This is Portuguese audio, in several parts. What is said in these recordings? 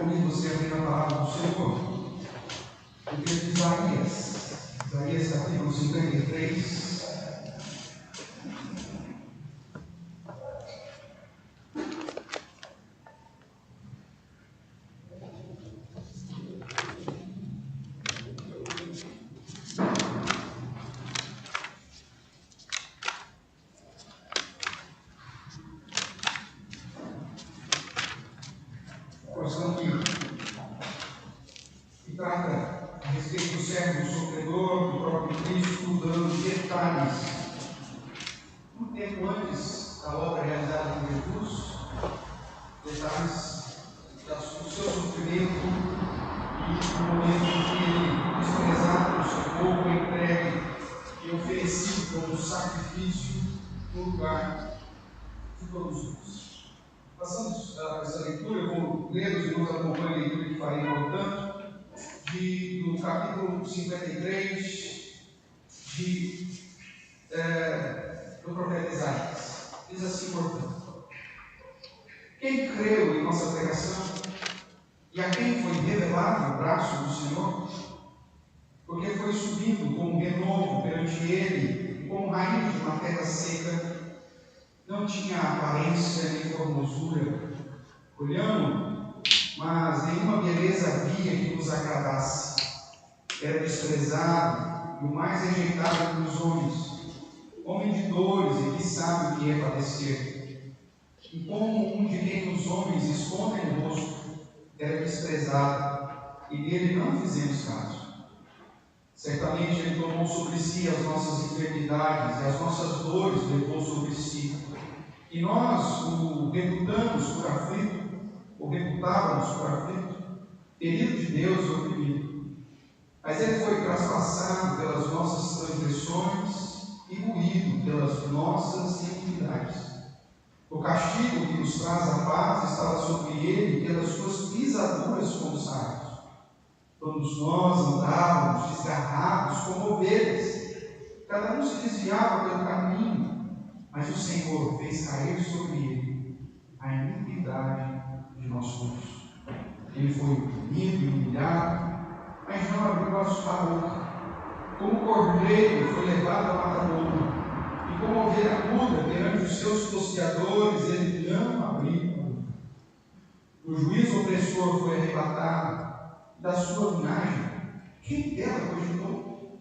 Comigo você abrir a palavra do Senhor. O livro de Isaías capítulo 53. Que trata a respeito do servo sofredor, do próprio Cristo, dando detalhes. Um tempo antes da obra realizada por Jesus, detalhes do seu sofrimento e do momento em que ele, desprezado pelo seu povo, é entregue e oferecido como sacrifício no lugar de todos nós. Passamos essa leitura, eu vou ler, os irmãos acompanham a leitura que farei, portanto, do capítulo 53 do profeta Isaías. Diz assim, portanto: quem creu em nossa pregação e a quem foi revelado o braço do Senhor, porque foi subindo como renovo perante ele, e como raiz de uma terra seca, não tinha aparência nem formosura, olhando, mas nenhuma beleza havia que nos agradasse. Era desprezado e o mais rejeitado dos homens, homem de dores e que sabe o que é padecer. E como um de quem os homens escondem o rosto, era desprezado, e dele não fizemos caso. Certamente ele tomou sobre si as nossas enfermidades e as nossas dores levou sobre si. E nós o reputávamos por aflito, ferido de Deus e oprimido. Mas ele foi traspassado pelas nossas transgressões e moído pelas nossas iniquidades. O castigo que nos traz a paz estava sobre ele, e pelas suas pisaduras fomos sarados. Todos nós andávamos desgarrados como ovelhas, cada um se desviava pelo caminho, mas o Senhor fez cair sobre ele a iniquidade de nós todos. Ele foi oprimido e humilhado, mas não abriu a sua boca. Como cordeiro foi levado ao matadouro, e como ovelha muda perante os seus tosqueadores, ele não abriu a boca. O juiz opressor foi arrebatado, da sua linhagem quem dela cogitou?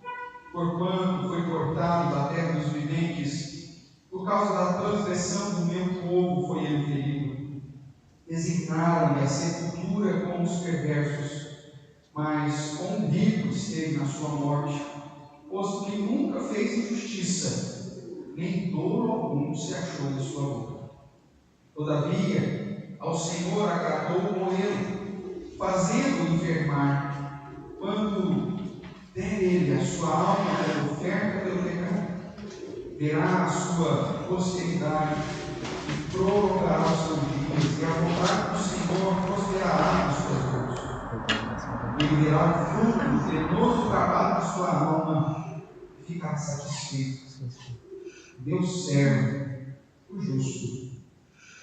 Porquanto foi cortado da terra dos viventes, por causa da transgressão do meu povo foi ele ferido. Designaram-lhe a sepultura com os perversos, mas com o rico esteve na sua morte, posto que nunca fez injustiça, nem dolo algum se achou de sua boca. Todavia, ao Senhor agradou morrê-lo, fazendo-o enfermar, quando der ele a sua alma pela oferta pelo pecado. Verá a sua posteridade e prolongará os seus dias, e a vontade do Senhor prosperará nas suas mãos. Ele verá o fruto do penoso trabalho de sua alma e ficará satisfeito. Deus serve o justo,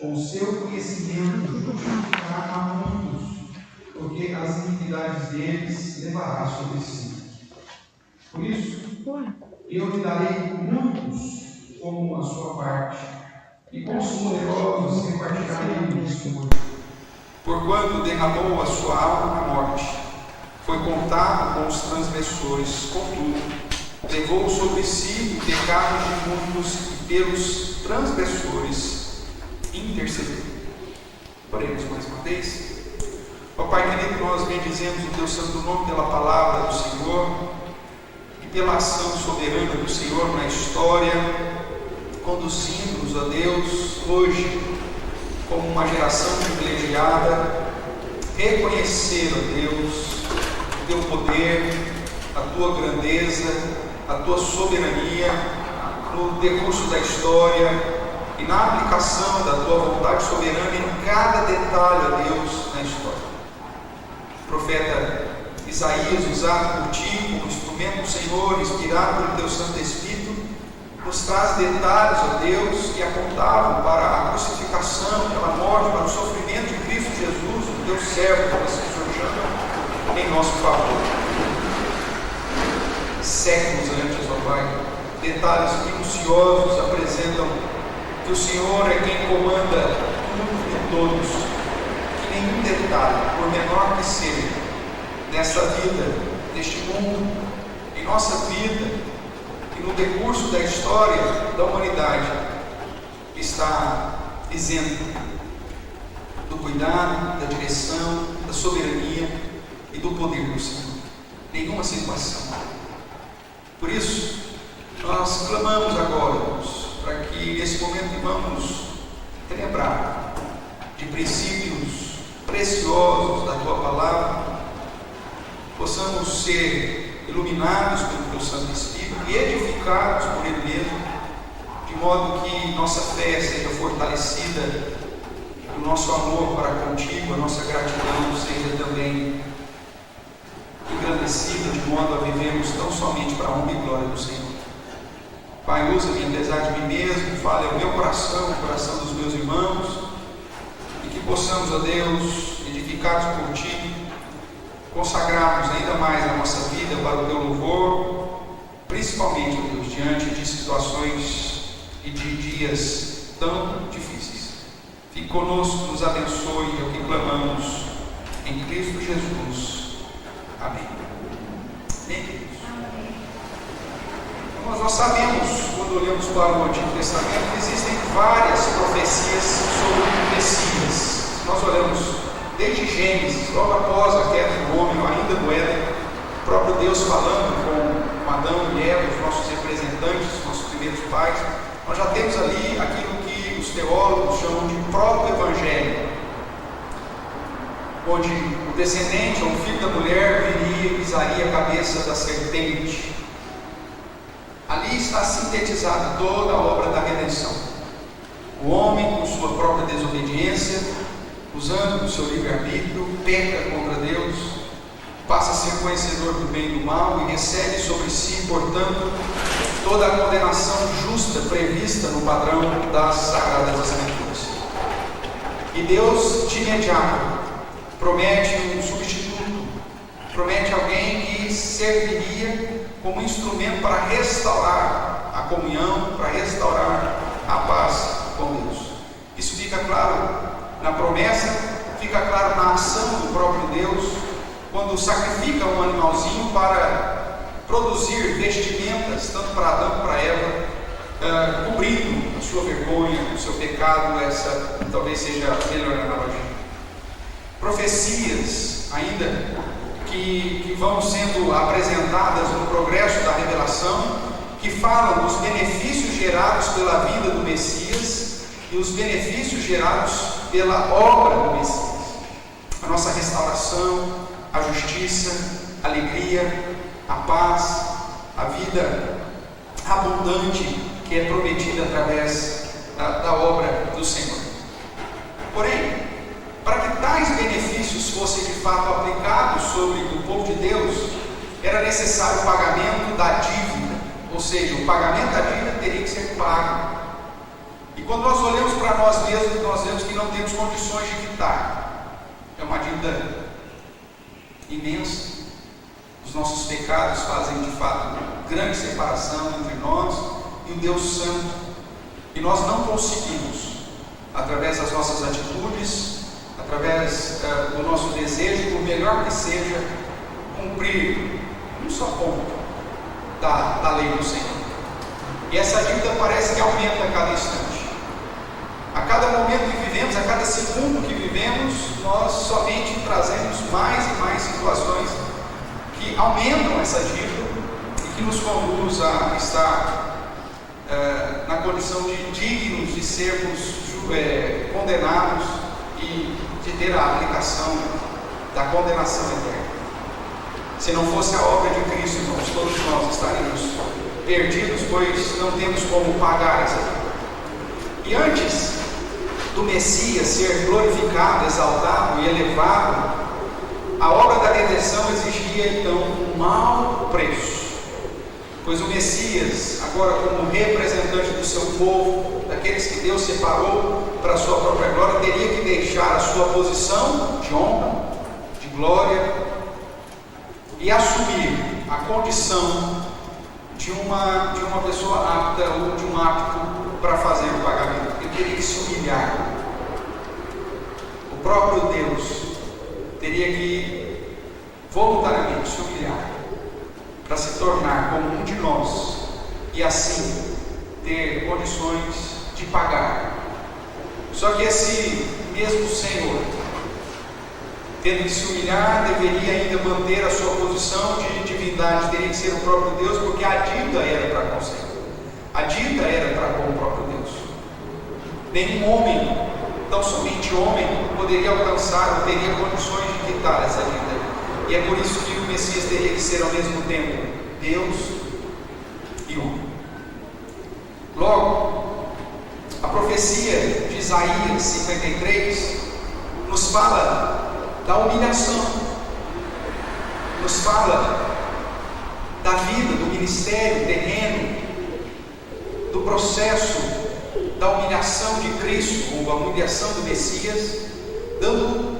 com o seu conhecimento justificará a muitos, porque as iniquidades deles levará sobre si. Por isso, eu lhe darei muitos como a sua parte, e com os poderosos repartirá ele o Senhor. Porquanto derramou a sua alma na morte, foi contado com os transgressores, contudo, levou sobre si o pecado de muitos e pelos transgressores intercedeu. Oremos mais uma vez. Ó Pai querido, nós bendizemos o Teu santo nome pela palavra do Senhor e pela ação soberana do Senhor na história, conduzindo-nos, ó Deus, hoje, como uma geração privilegiada, reconhecer, ó Deus, o Teu poder, a Tua grandeza, a Tua soberania no decurso da história e na aplicação da Tua vontade soberana em cada detalhe, ó Deus, na história. O profeta Isaías, usado por Ti como instrumento do Senhor, inspirado pelo Teu Santo Espírito, nos traz detalhes, ó Deus, que apontavam para a crucificação, para a morte, para o sofrimento de Cristo Jesus, o Teu servos, mas que o Senhor chama em nosso favor. Séculos antes, ó Pai, detalhes minuciosos apresentam que o Senhor é quem comanda tudo e todos, que nenhum detalhe, por menor que seja, nessa vida, neste mundo, em nossa vida e no decurso da história da humanidade, está isento do cuidado, da direção, da soberania e do poder do Senhor. Nenhuma situação. Por isso, nós clamamos agora, Deus, para que nesse momento que vamos lembrar de princípios preciosos da Tua Palavra, possamos ser iluminados pelo Teu Santo Espírito e edificados por Ele mesmo, de modo que nossa fé seja fortalecida, o nosso amor para contigo, a nossa gratidão seja também engrandecida, de modo a vivermos tão somente para a honra e glória do Senhor. Pai, usa-me apesar de mim mesmo, fale ao meu coração, ao coração dos meus irmãos, e que possamos, ó Deus, edificados por Ti, consagrarmos ainda mais a nossa vida para o Teu louvor, principalmente, ó Deus, diante de situações e de dias tão difíceis. Fique conosco, nos abençoe, é o que clamamos em Cristo Jesus. Amém. Amém, queridos? Nós sabemos, quando olhamos para o Antigo Testamento, que existem várias profecias sobre o Messias. Nós olhamos desde Gênesis, logo após a queda do homem, ainda do Éden, o próprio Deus falando com Adão e Eva, os nossos representantes, os nossos primeiros pais. Nós já temos ali aquilo que os teólogos chamam de proto-evangelho, onde o descendente, ou o filho da mulher, viria e pisaria a cabeça da serpente. Ali está sintetizada toda a obra da redenção. O homem, com sua própria desobediência, usando o seu livre-arbítrio, peca contra Deus, passa a ser conhecedor do bem e do mal e recebe sobre si, portanto, toda a condenação justa prevista no padrão das Sagradas Escrituras. E Deus, de imediato, promete um substituto, promete alguém que serviria como instrumento para restaurar a comunhão, para restaurar a paz com Deus. Isso fica claro na promessa, fica claro na ação do próprio Deus, quando sacrifica um animalzinho para produzir vestimentas, tanto para Adão como para Eva, cobrindo a sua vergonha, o seu pecado. Essa talvez seja a melhor analogia. Profecias ainda que vão sendo apresentadas no progresso da revelação, que falam dos benefícios gerados pela vida do Messias e os benefícios gerados pela obra do Messias. A nossa restauração, a justiça, a alegria, a paz, a vida abundante que é prometida através da obra do Senhor. Porém, para que tais benefícios fossem de fato aplicados sobre o povo de Deus, era necessário o pagamento da dívida, ou seja, o pagamento da dívida teria que ser pago. E quando nós olhamos para nós mesmos, nós vemos que não temos condições de quitar. É uma dívida imensa. Os nossos pecados fazem de fato grande separação entre nós e o Deus Santo, e nós não conseguimos, através das nossas atitudes, através do nosso desejo, por melhor que seja, cumprir um só ponto da lei do Senhor. E essa dívida parece que aumenta a cada instante. A cada momento que vivemos, a cada segundo que vivemos, nós somente trazemos mais e mais situações que aumentam essa dívida e que nos conduz a estar na condição de dignos de sermos condenados e de ter a aplicação da condenação eterna. Se não fosse a obra de Cristo, irmãos, todos nós estaríamos perdidos, pois não temos como pagar essa dívida. E antes do Messias ser glorificado, exaltado e elevado, a obra da redenção exigia então um alto preço, pois o Messias, agora como representante do seu povo, daqueles que Deus separou para a sua própria glória, teria que deixar a sua posição de honra, glória e assumir a condição de uma pessoa apta ou de um apto para fazer o pagamento. Ele teria que se humilhar. O próprio Deus teria que voluntariamente se humilhar para se tornar como um de nós e assim ter condições de pagar. Só que esse mesmo Senhor, tendo que se humilhar, deveria ainda manter a sua posição de divindade, teria que ser o próprio Deus, porque a dívida era para com o Senhor, a dívida era para com o próprio Deus. Nenhum homem, tão somente homem, poderia alcançar ou teria condições de quitar essa dívida. E é por isso que o Messias teria que ser ao mesmo tempo Deus e homem. Logo, a profecia de Isaías 53 nos fala da humilhação, nos fala da vida, do ministério terreno, do processo da humilhação de Cristo, ou a humilhação do Messias, dando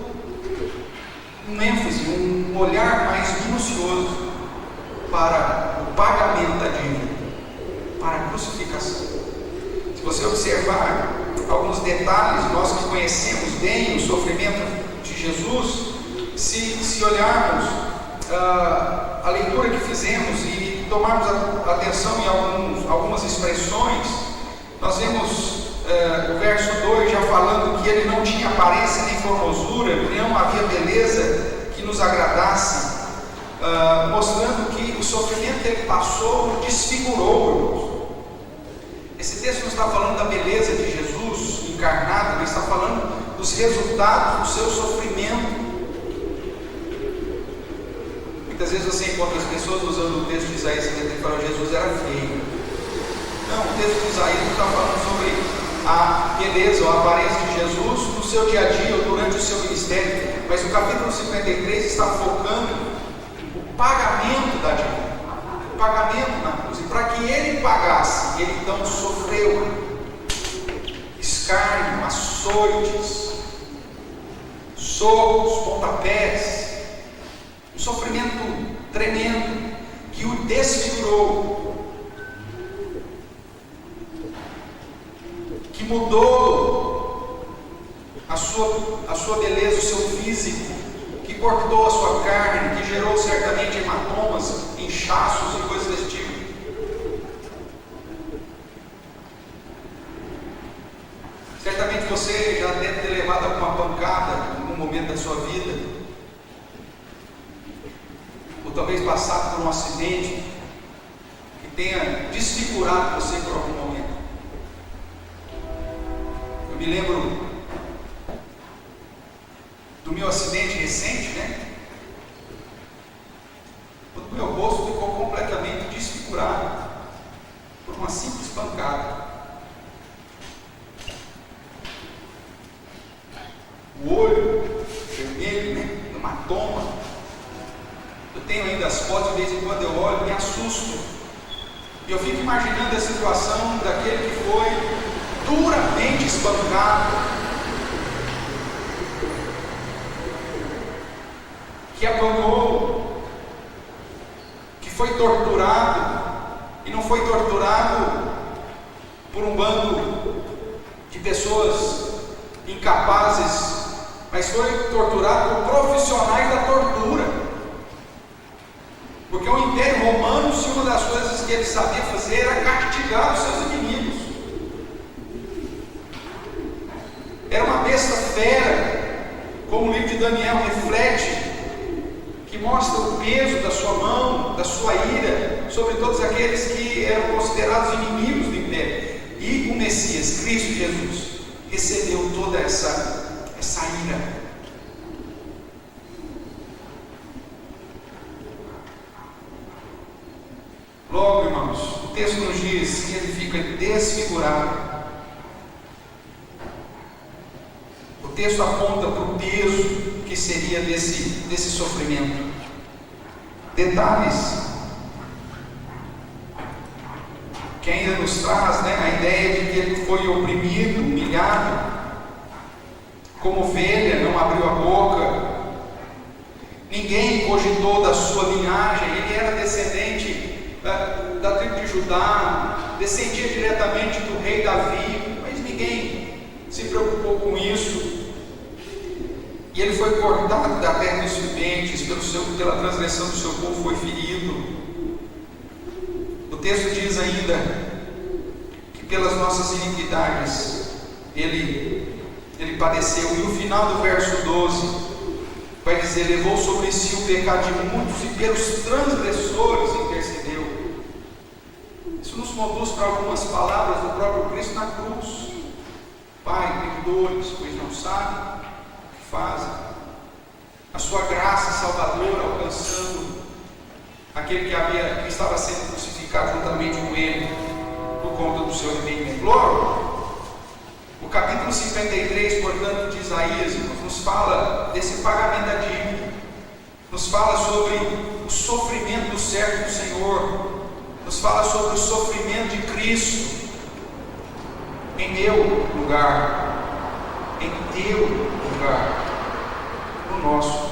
um ênfase, um olhar mais minucioso para o pagamento da dívida, para a crucificação. Se você observar alguns detalhes, nós que conhecemos bem o sofrimento de Jesus, se olharmos a leitura que fizemos e tomarmos atenção em algumas expressões, nós vemos o verso 2 já falando que ele não tinha aparência nem formosura, não havia beleza que nos agradasse, mostrando que o sofrimento que ele passou o desfigurou. Esse texto não está falando da beleza de Jesus encarnado, ele está falando dos resultados do seu sofrimento. Muitas vezes você encontra as pessoas usando o texto de Isaías 53 e falam que Jesus era feio. Não, o texto de Isaías não está falando sobre a beleza ou a aparência de Jesus no seu dia a dia ou durante o seu ministério, mas o capítulo 53 está focando o pagamento da dívida, o pagamento na cruz. E para que ele pagasse, ele então sofreu escárnio, açoites, socos, pontapés, um sofrimento tremendo que o desfigurou, que mudou a sua beleza, o seu físico, que cortou a sua carne, que gerou certamente hematomas, inchaços e coisas desse tipo. Certamente você já deve ter levado alguma pancada em algum momento da sua vida, ou talvez passado por um acidente que tenha desfigurado você por algum momento. Eu me lembro do meu acidente recente, quando o meu rosto ficou completamente desfigurado por uma simples pancada. O olho vermelho, hematoma. Eu tenho ainda as fotos, de vez em quando eu olho, me assusto. E eu fico imaginando a situação daquele que foi duramente espancado, que apanhou, que foi torturado, e não foi torturado por um bando de pessoas incapazes, mas foi torturado por profissionais da tortura. Porque o Império Romano, se uma das coisas que ele sabia fazer era castigar os seus inimigos. Era uma besta fera, como o livro de Daniel reflete, que mostra o peso da sua mão, da sua ira, sobre todos aqueles que eram considerados inimigos do Império. E o Messias, Cristo Jesus, recebeu toda essa ira. Logo, irmãos, o texto nos diz que ele fica desfigurado. O texto aponta para o peso que seria desse sofrimento. Detalhes que ainda nos traz a ideia de que ele foi oprimido, humilhado, como ovelha, não abriu a boca, ninguém cogitou da sua linhagem. Ele era descendente da tribo de Judá, descendia diretamente do rei Davi, mas ninguém se preocupou com isso. E ele foi cortado da terra dos viventes, pela transgressão do seu povo foi ferido. O texto diz ainda que pelas nossas iniquidades ele padeceu. E no final do verso 12 vai dizer: levou sobre si o pecado de muitos e pelos transgressores intercedeu. Isso nos conduz para algumas palavras do próprio Cristo na cruz: Pai, perdoe-lhes, pois não sabem fazem. A sua graça salvadora alcançando aquele que estava sendo crucificado juntamente com ele por conta do seu arrependimento. Logo, o capítulo 53, portanto, de Isaías, nos fala desse pagamento da dívida, nos fala sobre o sofrimento do servo do Senhor, nos fala sobre o sofrimento de Cristo em meu lugar, em teu lugar, no nosso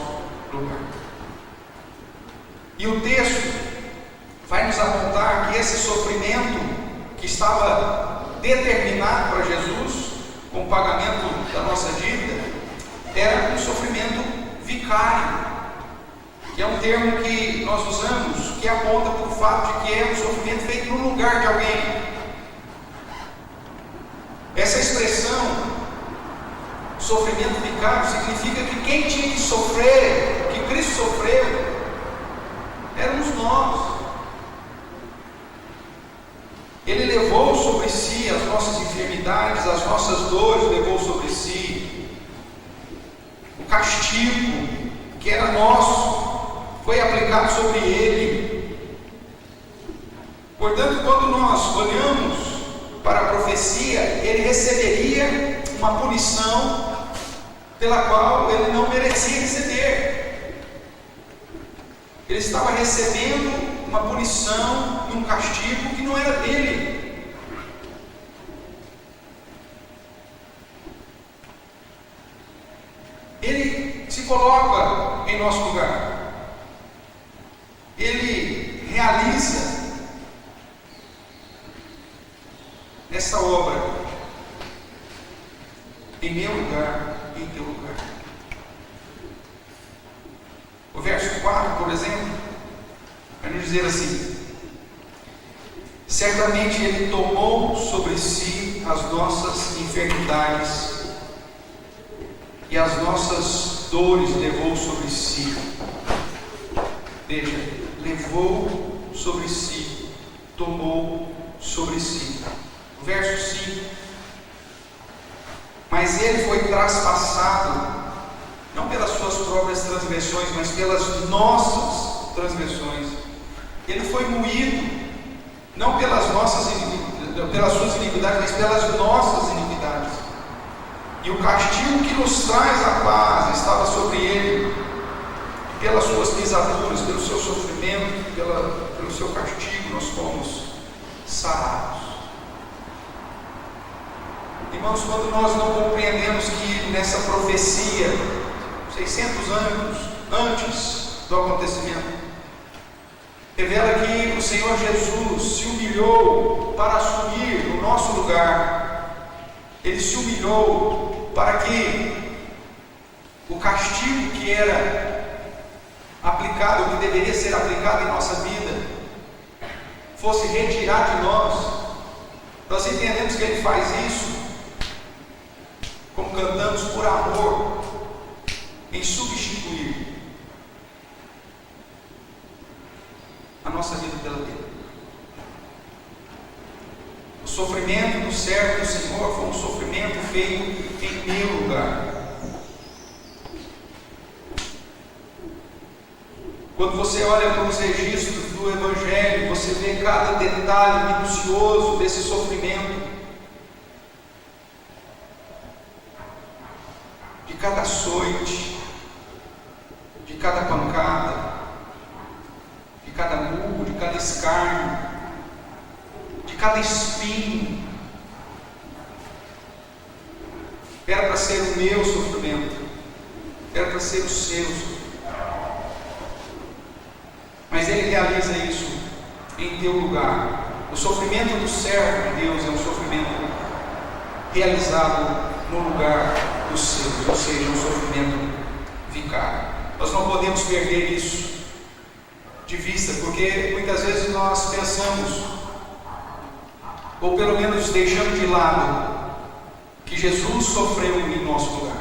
lugar. E o texto vai nos apontar que esse sofrimento que estava determinado para Jesus, com o pagamento da nossa dívida, era um sofrimento vicário, que é um termo que nós usamos, que aponta para o fato de que é um sofrimento feito no lugar de alguém. Essa expressão, sofrimento vicário, significa que quem tinha que sofrer, que Cristo sofreu, éramos nós. Ele levou sobre si as nossas enfermidades, as nossas dores, levou sobre si. O castigo que era nosso foi aplicado sobre ele. Portanto, quando nós olhamos para a profecia, ele receberia uma punição pela qual ele não merecia receber. Ele estava recebendo uma punição e um castigo que não era dele. Ele se coloca em nosso lugar. Ele realiza essa obra em meu lugar e em teu lugar. O verso 4, por exemplo, vai nos dizer assim: certamente ele tomou sobre si as nossas enfermidades e as nossas dores levou sobre si. Veja, levou sobre si, tomou sobre si. O verso 5: mas ele foi traspassado, não pelas suas próprias transgressões, mas pelas nossas transgressões. Ele foi moído, não pelas suas iniquidades, mas pelas nossas iniquidades. E o castigo que nos traz a paz estava sobre ele. E pelas suas pisaduras, pelo seu sofrimento, pelo seu castigo, nós fomos sarados. Irmãos, quando nós não compreendemos que nessa profecia, 600 anos antes do acontecimento, revela que o Senhor Jesus se humilhou para assumir o nosso lugar. Ele se humilhou para que o castigo que era aplicado, que deveria ser aplicado em nossa vida, fosse retirado de nós. Nós entendemos que Ele faz isso, como cantamos, por amor, em substituir a nossa vida pela dele. O sofrimento do servo do Senhor foi um sofrimento feito em meu lugar. Quando você olha para os registros do Evangelho, você vê cada detalhe minucioso desse sofrimento, de cada açoite, de cada pancada, de cada murro, de cada escárnio, de cada espinho. Era para ser o meu sofrimento, era para ser o seu sofrimento. Ele realiza isso em teu lugar. O sofrimento do servo de Deus é um sofrimento realizado no lugar dos seus, ou seja, um sofrimento vicário. Nós não podemos perder isso de vista, porque muitas vezes nós pensamos, ou pelo menos deixamos de lado, que Jesus sofreu em nosso lugar.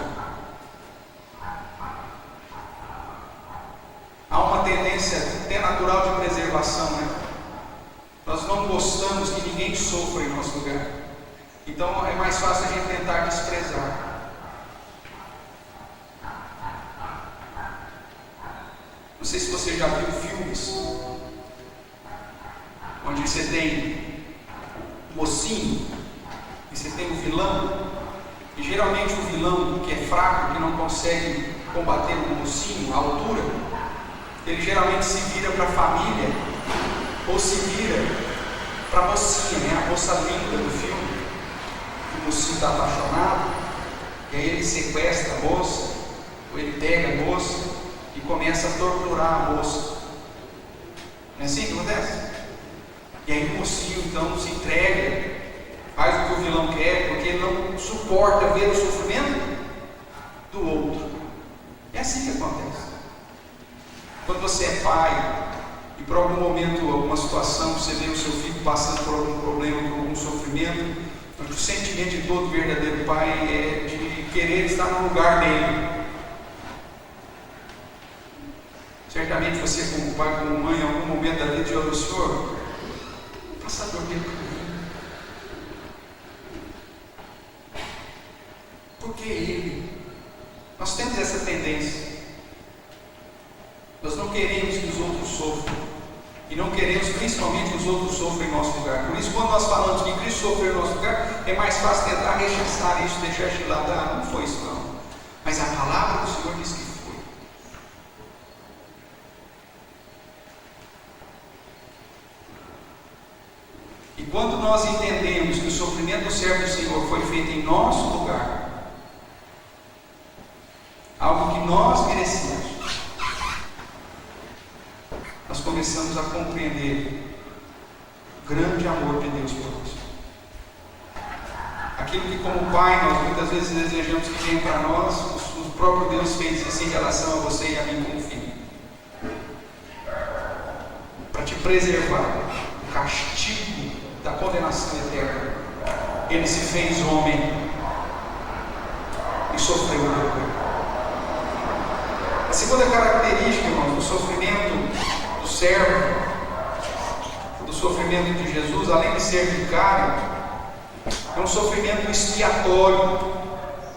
Há uma tendência até natural de preservação, né? Nós não gostamos que ninguém sofra em nosso lugar. Então é mais fácil a gente tentar desprezar. Não sei se você já viu filmes onde você tem o mocinho e você tem o vilão, e geralmente o vilão que é fraco, que não consegue combater o mocinho à altura, ele geralmente se vira para a família ou se vira para a mocinha, né? A moça linda do filme. O mocinho está apaixonado, e aí ele sequestra a moça, ou ele pega a moça e começa a torturar a moça. Não é assim que acontece? E aí o mocinho então se entrega, faz o que o vilão quer, porque ele não suporta ver o sofrimento do outro. É assim que acontece. Quando você é pai, e por algum momento, alguma situação, você vê o seu filho passando por algum problema, por algum sofrimento, o sentimento de todo verdadeiro pai é de querer estar no lugar dele. Certamente você, como pai, como mãe, em algum momento da vida, diz ao Senhor, passa por dentro de mim. Por que ele? Nós temos essa tendência. Nós não queremos que os outros sofram. E não queremos principalmente que os outros sofram em nosso lugar. Por isso, quando nós falamos que Cristo sofreu em nosso lugar, é mais fácil tentar rechaçar isso, deixar de lado. Ah, não foi isso não. Mas a palavra do Senhor diz que foi. E quando nós entendemos que o sofrimento do servo do Senhor foi feito em nosso lugar, algo que nós merecemos, nós começamos a compreender o grande amor de Deus por nós. Aquilo que como pai nós muitas vezes desejamos que venha para nós, o próprio Deus fez isso em relação a você e a mim como filho, para te preservar do castigo da condenação eterna. Ele se fez homem e sofreu o teu corpo. A segunda característica, irmãos, do sofrimento do servo, do sofrimento de Jesus, além de ser vicário, é um sofrimento expiatório.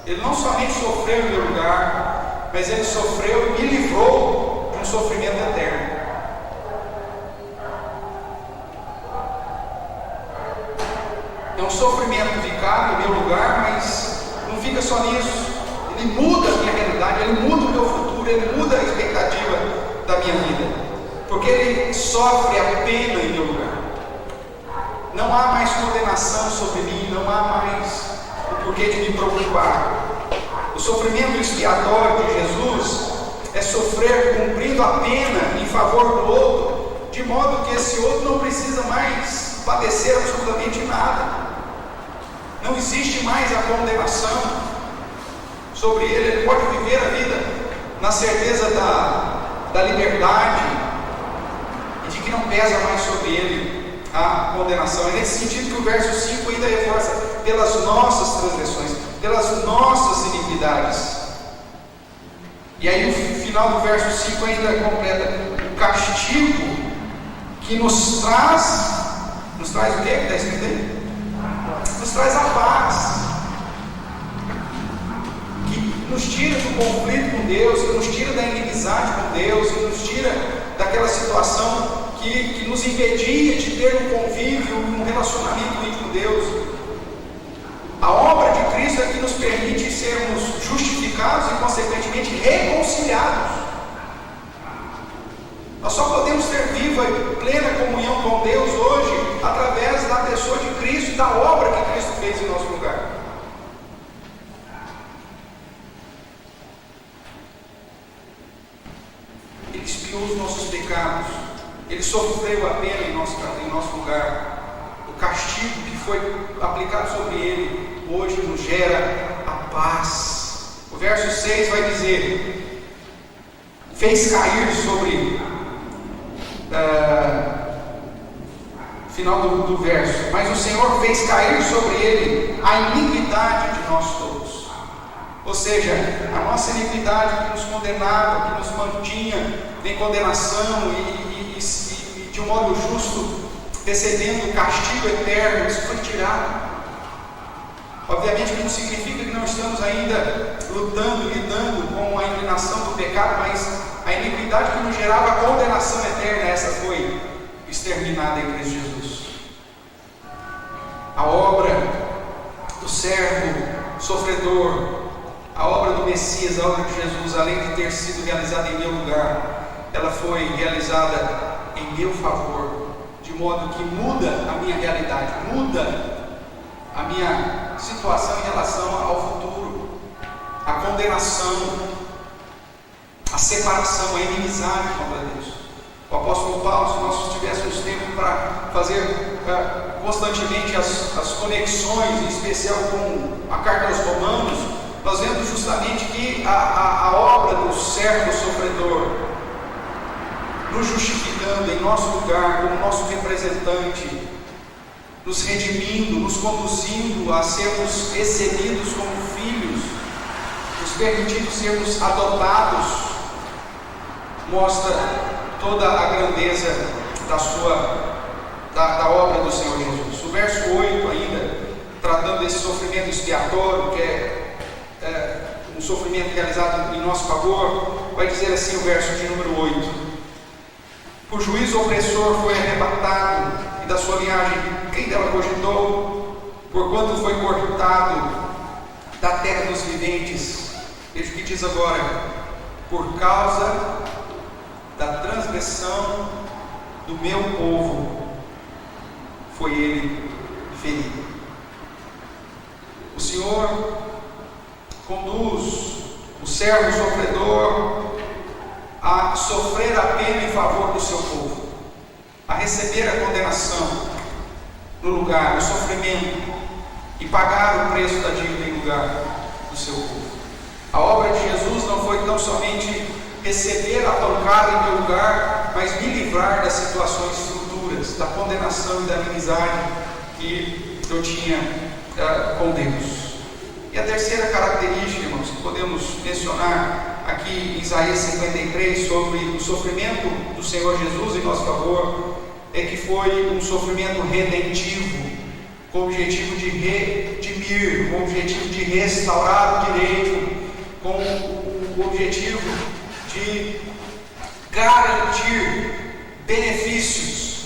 Ele não somente sofreu em meu lugar, mas ele sofreu e me livrou de um sofrimento eterno. É um sofrimento vicário em meu lugar, mas não fica só nisso. Ele muda a minha realidade, ele muda o meu futuro, ele muda a expectativa da minha vida. Porque ele sofre a pena em meu lugar. Não há mais condenação sobre mim, não há mais o porquê de me preocupar. O sofrimento expiatório de Jesus é sofrer cumprindo a pena em favor do outro, de modo que esse outro não precisa mais padecer absolutamente nada. Não existe mais a condenação sobre ele. Ele pode viver a vida na certeza da liberdade e de que não pesa mais sobre ele a condenação. É nesse sentido que o verso 5 ainda reforça: pelas nossas transgressões, pelas nossas iniquidades. E aí no final do verso 5 ainda completa: o castigo que nos traz o que? Está escrito aí? Nos traz a paz, que nos tira do conflito com Deus, que nos tira da inimizade com Deus, que nos tira daquela situação que nos impedia de ter um convívio, um relacionamento íntimo com Deus. A obra de Cristo é que nos permite sermos justificados e consequentemente reconciliados. Nós só podemos ter viva e plena comunhão com Deus hoje através da pessoa de Cristo e da obra que Cristo fez em nosso lugar. Ele expiou os nossos pecados Ele sofreu a pena em nosso lugar. O castigo que foi aplicado sobre ele hoje nos gera a paz. O verso 6 vai dizer: fez cair sobre final do verso, mas o Senhor fez cair sobre ele a iniquidade de nós todos. Ou seja, a nossa iniquidade que nos condenava, que nos mantinha em condenação e de um modo justo recebendo o castigo eterno, isso foi tirado. Obviamente que não significa que não estamos ainda lutando, lidando com a inclinação do pecado, mas a iniquidade que nos gerava a condenação eterna, essa foi exterminada em Cristo Jesus. A obra do servo sofredor, a obra do Messias, a obra de Jesus, além de ter sido realizada em meu lugar, ela foi realizada em meu favor, de modo que muda a minha realidade, muda a minha situação em relação ao futuro, a condenação, a separação, a inimizade contra Deus. O apóstolo Paulo, se nós tivéssemos tempo para fazer constantemente as conexões, em especial com a carta aos Romanos, nós vemos justamente que a obra do servo sofredor, nos justificando em nosso lugar, como nosso representante, nos redimindo, nos conduzindo a sermos recebidos como filhos, nos permitindo sermos adotados, mostra toda a grandeza da obra do Senhor Jesus. O verso 8 ainda, tratando desse sofrimento expiatório, que é um sofrimento realizado em nosso favor, vai dizer assim o verso de número 8: o juízo opressor foi arrebatado, e da sua linhagem quem dela cogitou? Porquanto foi cortado da terra dos viventes. Veja o que diz agora: por causa da transgressão do meu povo foi ele ferido. O Senhor conduz o servo sofredor a sofrer a pena em favor do seu povo, a receber a condenação no lugar, o sofrimento, e pagar o preço da dívida em lugar do seu povo. A obra de Jesus não foi tão somente receber a pancada em meu lugar, mas me livrar das situações futuras, da condenação e da inimizade que eu tinha com Deus. E a terceira característica, irmãos, que podemos mencionar aqui em Isaías 53 sobre o sofrimento do Senhor Jesus em nosso favor, é que foi um sofrimento redentivo, com o objetivo de redimir, com o objetivo de restaurar o direito, com o objetivo de garantir benefícios.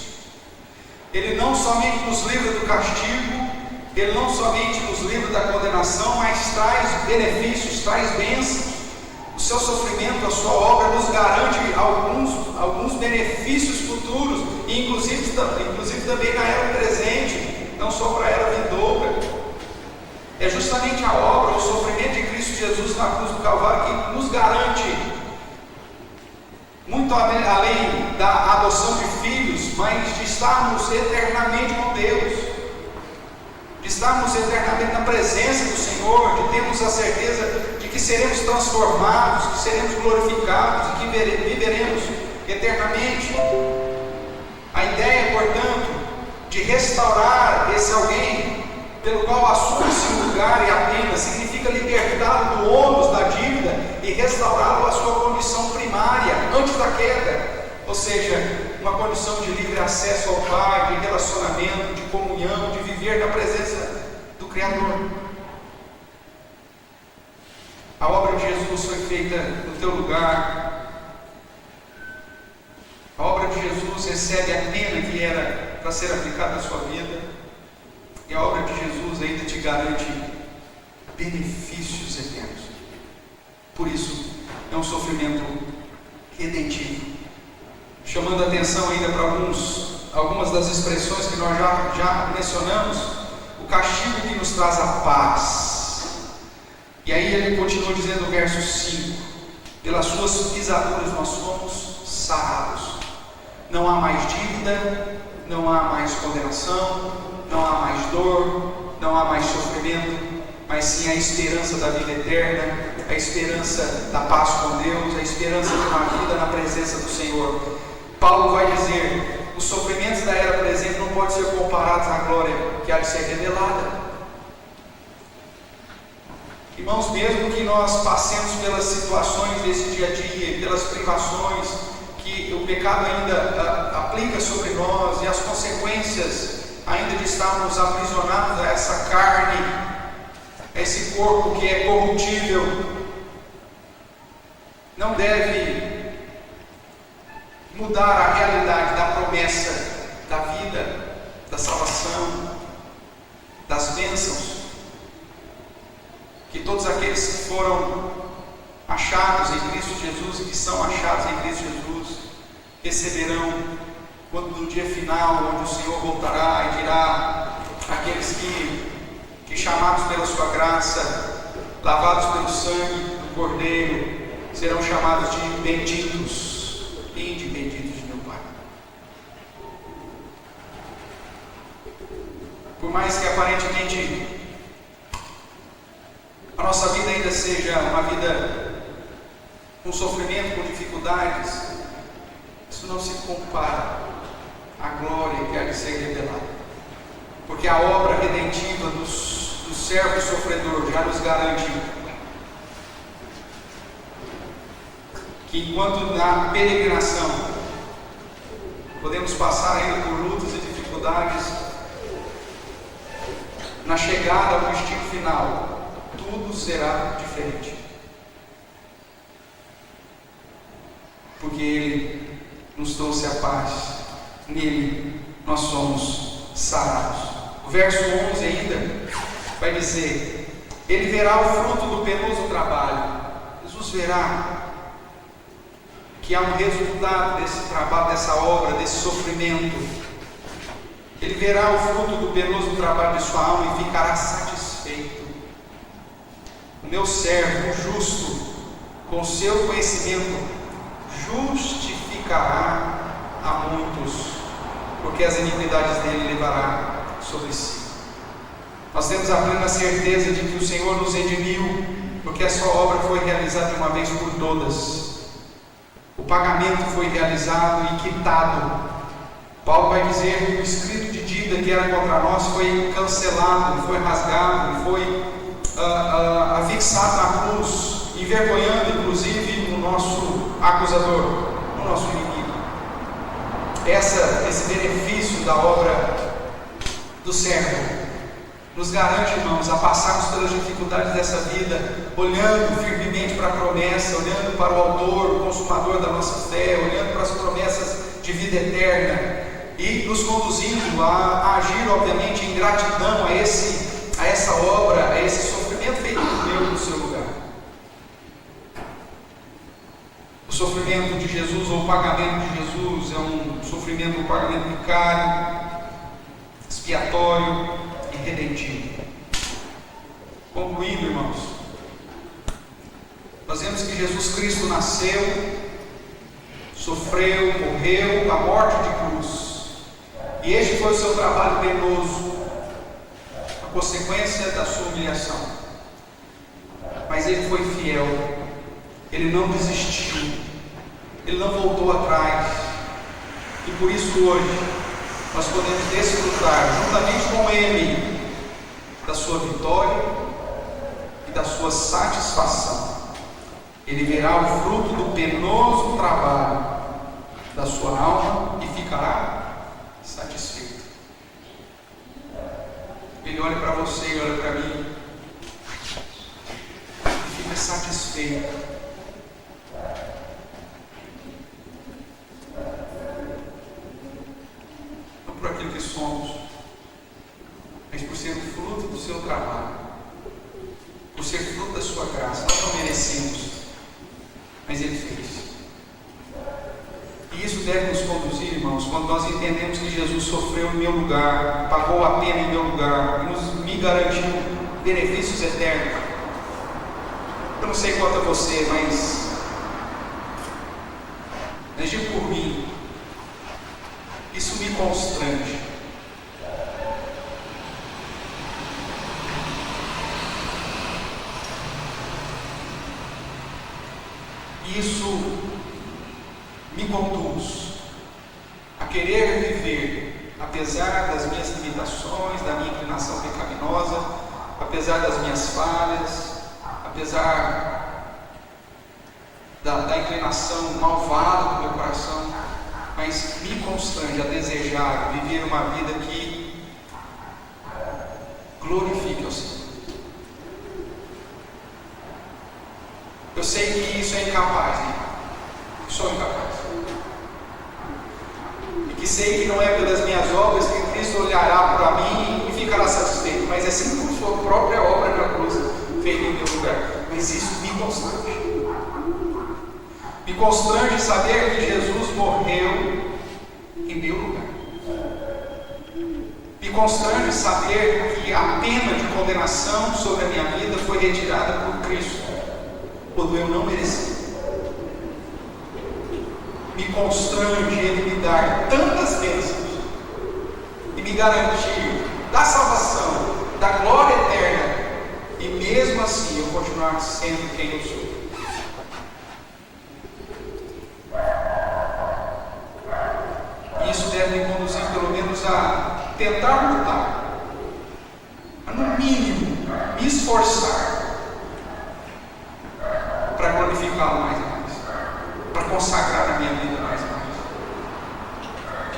Ele não somente nos livra do castigo, ele não somente nos livra da condenação, mas traz benefícios, traz bênçãos. O seu sofrimento, a sua obra nos garante alguns benefícios futuros, e inclusive também na era presente, não só para a era vindoura. É justamente a obra, o sofrimento de Cristo Jesus na cruz do Calvário que nos garante, muito além da adoção de filhos, mas de estarmos eternamente com Deus, de estarmos eternamente na presença do Senhor, de termos a certeza de que seremos transformados, que seremos glorificados e que viveremos eternamente. A ideia, portanto, de restaurar esse alguém pelo qual assume-se o lugar e a pena, significa libertá-lo do ônus da dívida e restaurá-lo à sua condição primária, antes da queda, ou seja, uma condição de livre acesso ao Pai, de relacionamento, de comunhão, de viver na presença do Criador. A obra de Jesus foi feita no teu lugar. A obra de Jesus recebe a pena que era para ser aplicada na sua vida, e a obra de Jesus ainda te garante benefícios eternos. Por isso, é um sofrimento redentivo. Chamando a atenção ainda para algumas das expressões que nós já mencionamos, o castigo que nos traz a paz. E aí ele continua dizendo no verso 5: pelas suas pisaduras nós fomos sarados. não há mais dívida, não há mais condenação, não há mais dor, não há mais sofrimento, mas sim a esperança da vida eterna, a esperança da paz com Deus, a esperança de uma vida na presença do Senhor. Paulo vai dizer: os sofrimentos da era presente não podem ser comparados à glória que há de ser revelada. Irmãos, mesmo que nós passemos pelas situações desse dia a dia, pelas privações que o pecado ainda aplica sobre nós, e as consequências ainda de estarmos aprisionados a essa carne, a esse corpo que é corruptível, não deve mudar a realidade da promessa da vida, da salvação, das bênçãos, que todos aqueles que foram achados em Cristo Jesus e que são achados em Cristo Jesus receberão quando no dia final, onde o Senhor voltará e dirá: aqueles que chamados pela sua graça, lavados pelo sangue do Cordeiro, serão chamados de benditos, inde benditos de meu Pai. Por mais que aparentemente a nossa vida ainda seja uma vida com sofrimento, com dificuldades, isso não se compara à glória que há de ser revelada, porque a obra redentiva do servo sofredor já nos garante que, enquanto na peregrinação podemos passar ainda por lutas e dificuldades, na chegada ao destino final tudo será diferente, porque Ele nos trouxe a paz, nele nós somos sarados. O verso 11 ainda vai dizer: ele verá o fruto do penoso trabalho. Jesus verá que há um resultado desse trabalho, dessa obra, desse sofrimento. Ele verá o fruto do penoso trabalho de sua alma e ficará satisfeito. O meu servo, o justo, com seu conhecimento, justificará a muitos, porque as iniquidades dele levará sobre si. Nós temos a plena certeza de que o Senhor nos redimiu, porque a sua obra foi realizada de uma vez por todas. O pagamento foi realizado e quitado. Paulo vai dizer que o escrito de dívida que era contra nós foi cancelado, foi rasgado, foi afixado na cruz, envergonhando inclusive o nosso acusador, o nosso inimigo. Esse benefício da obra do servo nos garante, irmãos, a passarmos pelas dificuldades dessa vida, olhando firmemente para a promessa, olhando para o autor, o consumador da nossa fé, olhando para as promessas de vida eterna, e nos conduzindo a agir, obviamente, em gratidão a essa obra, a esse sofrimento feito por Deus no seu lugar. O sofrimento de Jesus, ou o pagamento de Jesus, é um sofrimento, um pagamento vicário, expiatório e redentivo. Concluindo, irmãos, nós vemos que Jesus Cristo nasceu, sofreu, morreu a morte de cruz, e este foi o seu trabalho penoso, a consequência da sua humilhação. Mas ele foi fiel, ele não desistiu, ele não voltou atrás, e por isso hoje nós podemos desfrutar juntamente com ele da sua vitória e da sua satisfação. Ele verá o fruto do penoso trabalho da sua alma e ficará satisfeito. Ele olha para você e olha para mim e fica satisfeito. Não por aquilo que somos, mas por ser o fruto do seu trabalho, por ser fruto da sua graça. Nós não merecemos, mas Ele fez. E isso deve nos conduzir, irmãos, quando nós entendemos que Jesus sofreu em meu lugar, pagou a pena em meu lugar, e me garantiu benefícios eternos. Eu não sei quanto a você, mas digo por mim, constrange. Isso me conduz a querer viver, apesar das minhas limitações, da minha inclinação pecaminosa, apesar das minhas falhas, apesar da inclinação malvada do meu coração, mas me constrange a desejar viver uma vida que glorifique ao Senhor. Eu sei que isso é incapaz, né? Sou incapaz. E que sei que não é pelas minhas obras que Cristo olhará para mim e ficará satisfeito, mas é sim por sua própria obra na cruz, feita em meu lugar. Mas isso me constrange. Me constrange saber que Jesus morreu em meu lugar. Me constrange saber que a pena de condenação sobre a minha vida foi retirada por Cristo, quando eu não mereci. Me constrange Ele me dar tantas bênçãos e me garantir da salvação, da glória eterna, e mesmo assim eu continuar sendo quem eu sou. Isso deve me conduzir pelo menos a tentar lutar, a no mínimo me esforçar para glorificá-lo mais e mais, para consagrar a minha vida mais e mais,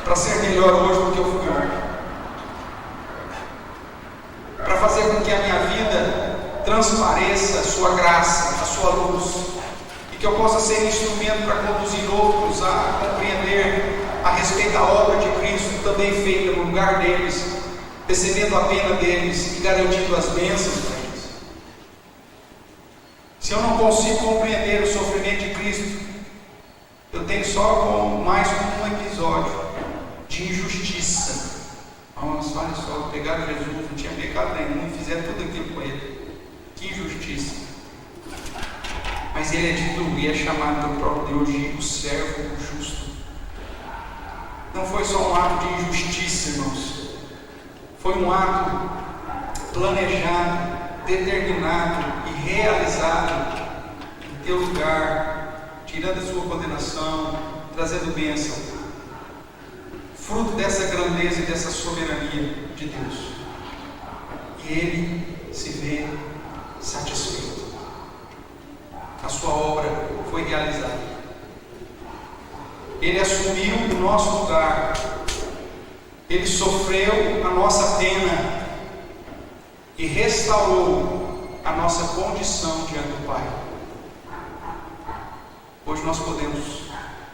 para ser melhor hoje do que eu fui ontem, para fazer com que a minha vida transpareça a sua graça, a sua luz, e que eu possa ser instrumento para conduzir outros a compreender a respeito da obra de Cristo também feita no lugar deles, recebendo a pena deles e garantindo as bênçãos para eles. Se eu não consigo compreender o sofrimento de Cristo, eu tenho só mais um episódio de injustiça. Nossa, olha só, pegaram Jesus, não tinha pecado nenhum, e fizeram tudo aquilo com ele. Que injustiça! Mas ele é dito e é chamado pelo próprio Deus de o servo justo. Não foi só um ato de injustiça, irmãos. Foi um ato planejado, determinado e realizado em teu lugar, tirando a sua condenação, trazendo bênção, fruto dessa grandeza e dessa soberania de Deus. E Ele se vê satisfeito. A sua obra foi realizada. Ele assumiu o nosso lugar, Ele sofreu a nossa pena e restaurou a nossa condição diante do Pai. Hoje nós podemos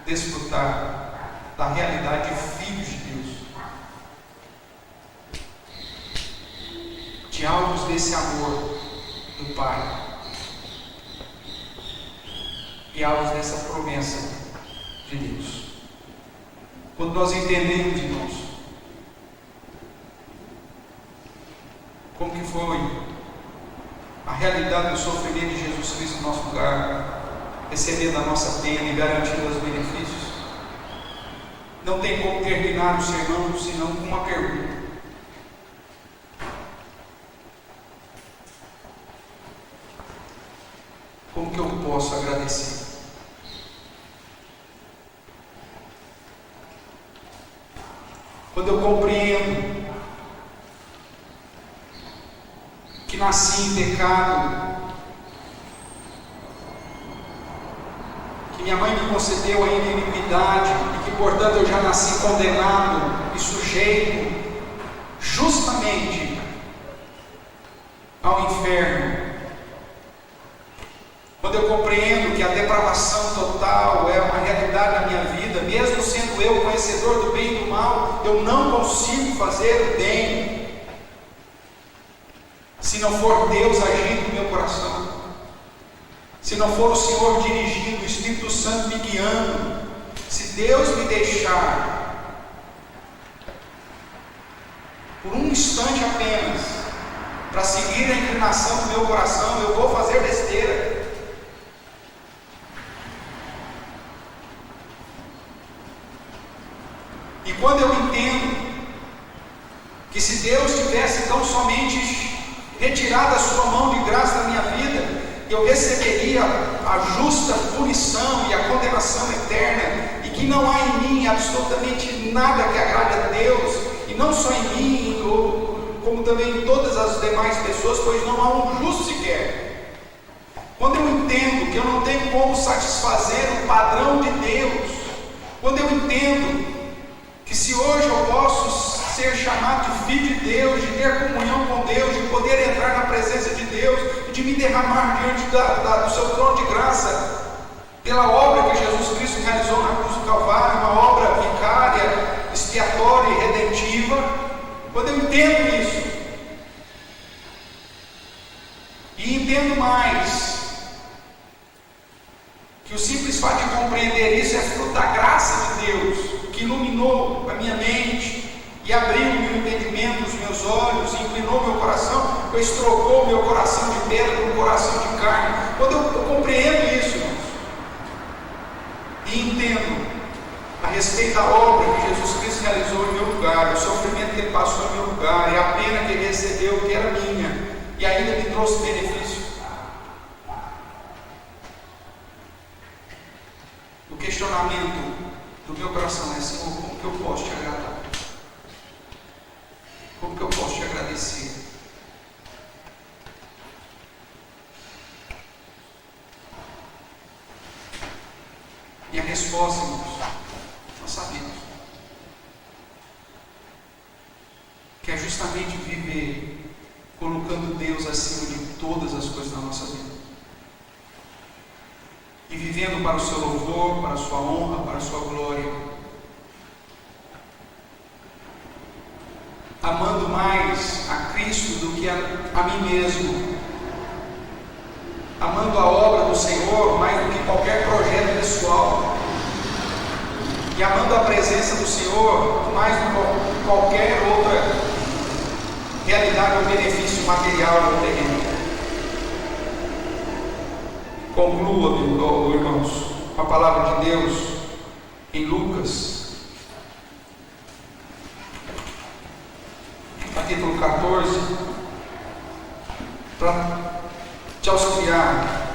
desfrutar da realidade de filhos de Deus, de alvos desse amor do Pai e alvos dessa promessa de Deus. Quando nós entendemos, irmãos, como que foi a realidade do sofrimento de Jesus Cristo no nosso lugar, recebendo a nossa pena e garantindo os benefícios, não tem como terminar o sermão senão com uma pergunta: como que eu posso agradecer? Quando eu compreendo que nasci em pecado, que minha mãe me concedeu ainda iniquidade e que portanto eu já nasci condenado e sujeito justamente ao inferno. Quando eu compreendo que a depravação total é uma realidade na minha vida, mesmo sendo eu conhecedor do bem e do mal, eu não consigo fazer o bem se não for Deus agindo no meu coração, se não for o Senhor dirigindo, o Espírito Santo me guiando. Se Deus me deixar por um instante apenas para seguir a inclinação do meu coração, eu vou fazer besteira. E quando eu entendo que se Deus tivesse tão somente retirado a sua mão de graça da minha vida, eu receberia a justa punição e a condenação eterna, e que não há em mim absolutamente nada que agrade a Deus, e não só em mim, como também em todas as demais pessoas, pois não há um justo sequer. Quando eu entendo que eu não tenho como satisfazer o padrão de Deus, quando eu entendo que se hoje eu posso ser chamado de filho de Deus, de ter comunhão com Deus, de poder entrar na presença de Deus, e de me derramar diante do seu trono de graça, pela obra que Jesus Cristo realizou na cruz do Calvário, uma obra vicária, expiatória e redentiva, quando eu entendo isso, e entendo mais, que o simples fato de compreender isso é fruto da graça de Deus, que iluminou a minha mente, e abriu o meu entendimento, os meus olhos, e inclinou meu coração, pois trocou meu coração de pedra por um coração de carne. Quando eu compreendo isso, irmãos, e entendo a respeito da obra que Jesus Cristo realizou em meu lugar, o sofrimento que Ele passou em meu lugar, e a pena que Ele recebeu, que era minha, e ainda me trouxe benefício. O questionamento do meu coração é: Senhor, como que eu posso te agradar? Como que eu posso te agradecer? E a resposta, irmãos, nós sabemos que é justamente viver colocando Deus acima de todas as coisas da nossa vida, e vivendo para o seu louvor, para a sua honra, para a sua glória, amando mais a Cristo do que a mim mesmo, amando a obra do Senhor mais do que qualquer projeto pessoal, e amando a presença do Senhor mais do que qualquer outra realidade ou benefício material ou terreno. Concluo, irmãos, com a palavra de Deus em Lucas, capítulo 14, para te auxiliar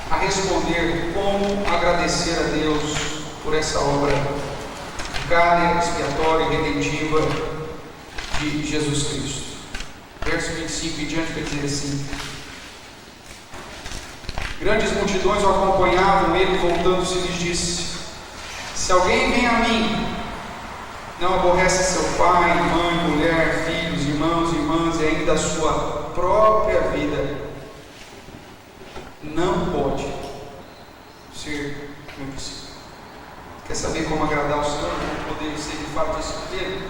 a responder como agradecer a Deus por essa obra vicária, expiatória e redentiva de Jesus Cristo. Verso 25 e diante vai dizer assim: grandes multidões o acompanhavam, ele voltando-se lhes disse: se alguém vem a mim, não aborrece seu pai, mãe, mulher, filhos, irmãos, irmãs e ainda a sua própria vida, não pode ser meu discípulo. Quer saber como agradar o Senhor, como poder ser de fato discípulo dele?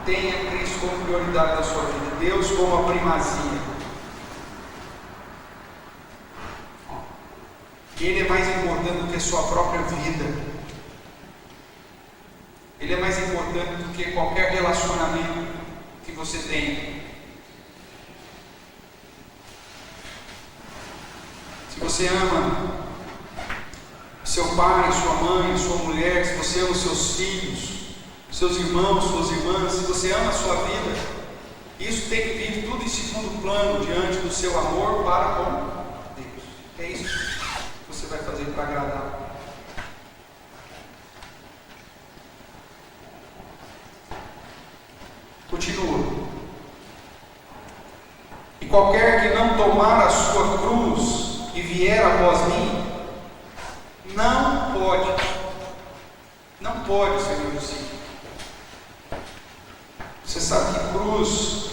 Tenha Cristo como prioridade da sua vida, Deus como a primazia. Ele é mais importante do que a sua própria vida. Ele é mais importante do que qualquer relacionamento que você tenha. Se você ama seu pai, sua mãe, sua mulher, se você ama seus filhos, seus irmãos, suas irmãs, se você ama a sua vida, isso tem que vir tudo em segundo plano diante do seu amor para com Deus. É isso que você vai fazer para agradar. Continua. E qualquer que não tomar a sua cruz e vier após mim, não pode ser meu discípulo. Você sabe que cruz,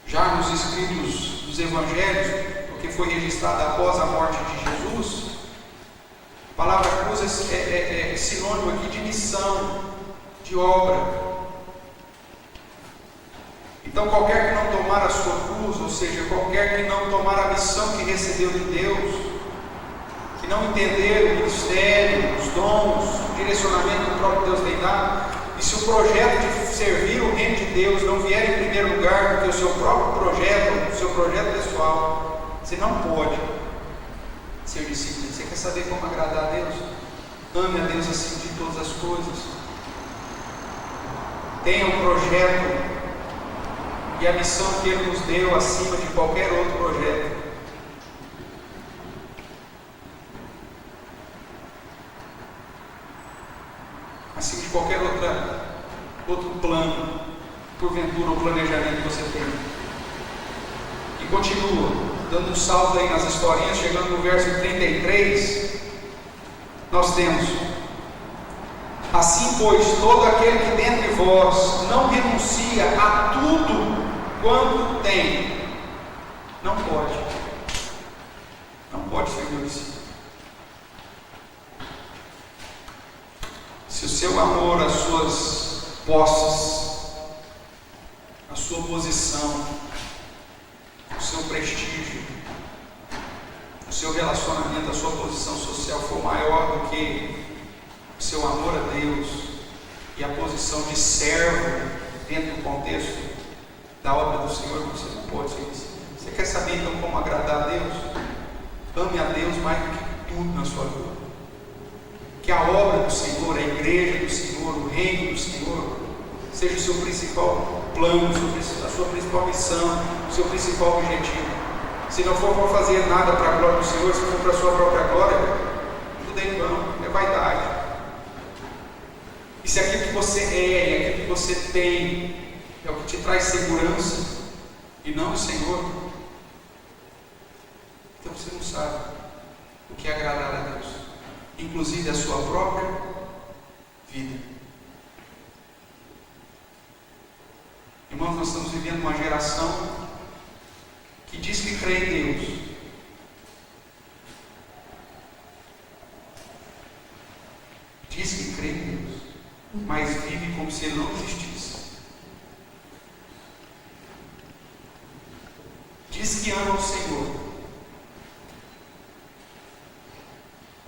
já nos escritos dos evangelhos, porque foi registrada após a morte de Jesus, a palavra cruz é sinônimo aqui de missão, de obra. Então qualquer que não tomar a sua cruz, ou seja, qualquer que não tomar a missão que recebeu de Deus, que não entender o ministério, os dons, o direcionamento que o próprio Deus tem dado, e se o projeto de servir o reino de Deus não vier em primeiro lugar do que o seu próprio projeto, o seu projeto pessoal, Você não pode ser discípulo. Você quer saber como agradar a Deus? Ame a Deus acima de todas as coisas. Tenha um projeto e a missão que Ele nos deu acima de qualquer outro projeto. Acima de qualquer outro plano, porventura, ou planejamento que você tem. E continua, dando um salto aí nas historinhas, chegando no verso 33, nós temos: assim, pois, todo aquele que dentre vós não renuncia a tudo quanto tem, não pode ser meu discípulo. Se o seu amor, as suas posses, a sua posição, o seu prestígio, o seu relacionamento, a sua posição social for maior do que o seu amor a Deus e a posição de servo dentro do contexto da obra do Senhor, você não pode ser isso. Você quer saber então como agradar a Deus? Ame a Deus mais do que tudo na sua vida. Que a obra do Senhor, a igreja do Senhor, o reino do Senhor, seja o seu principal plano, a sua principal missão, o seu principal objetivo. Se não for para fazer nada para a glória do Senhor, se for para a sua própria glória, tudo é em vão, é vaidade. E se aquilo que você é e aquilo que você tem é o que te traz segurança e não o Senhor, então você não sabe o que é agradar a Deus, inclusive a sua própria vida. Irmãos, nós estamos vivendo uma geração que diz que crê em Deus, diz que crê em Deus, mas vive como se Ele não existisse. Diz que ama o Senhor,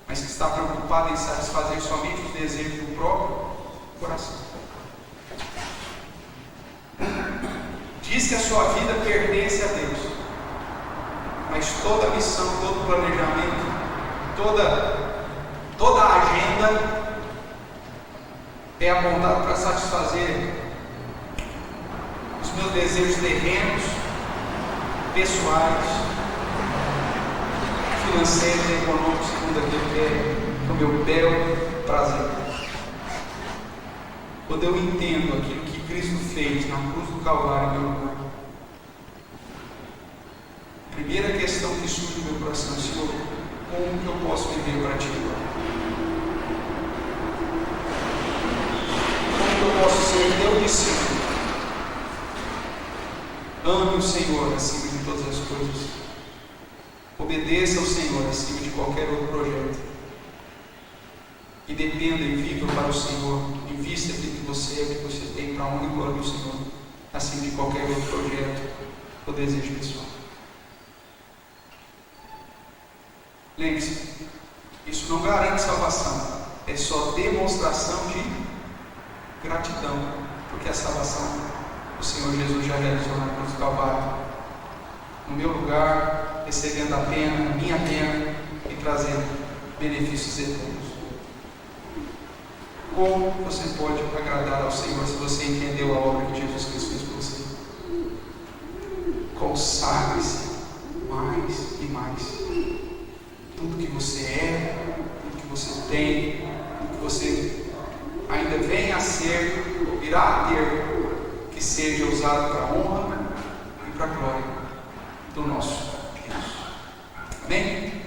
mas que está preocupado em satisfazer somente os desejos do próprio coração. Diz que a sua vida pertence a Deus, mas toda a missão, todo o planejamento, toda a agenda é apontada para satisfazer os meus desejos terrenos, pessoais, financeiros e econômicos, segundo aquilo que é o meu belo prazer. Quando eu entendo aquilo que Cristo fez na cruz do Calvário em meu lugar, a primeira questão que surge no meu coração: Senhor, como que eu posso viver para Ti? Como que eu posso ser Teu discípulo? Ame o Senhor acima de todas as coisas. Obedeça ao Senhor acima de qualquer outro projeto. E dependa e viva para o Senhor. Invista aquilo que você é, que você tem, para a honra e glória do Senhor, acima de qualquer outro projeto ou desejo pessoal. Lembre-se, isso não garante salvação, é só demonstração de gratidão, porque a salvação o Senhor Jesus já realizou na cruz do Calvário, no meu lugar, recebendo a pena, a minha pena, e trazendo benefícios eternos. Como você pode agradar ao Senhor se você entendeu a obra que Jesus Cristo fez por você? Consagre-se mais e mais. Tudo que você é, tudo que você tem, tudo que você ainda vem a ser, ou virá a ter, que seja usado para a honra e para a glória do nosso Deus. Amém?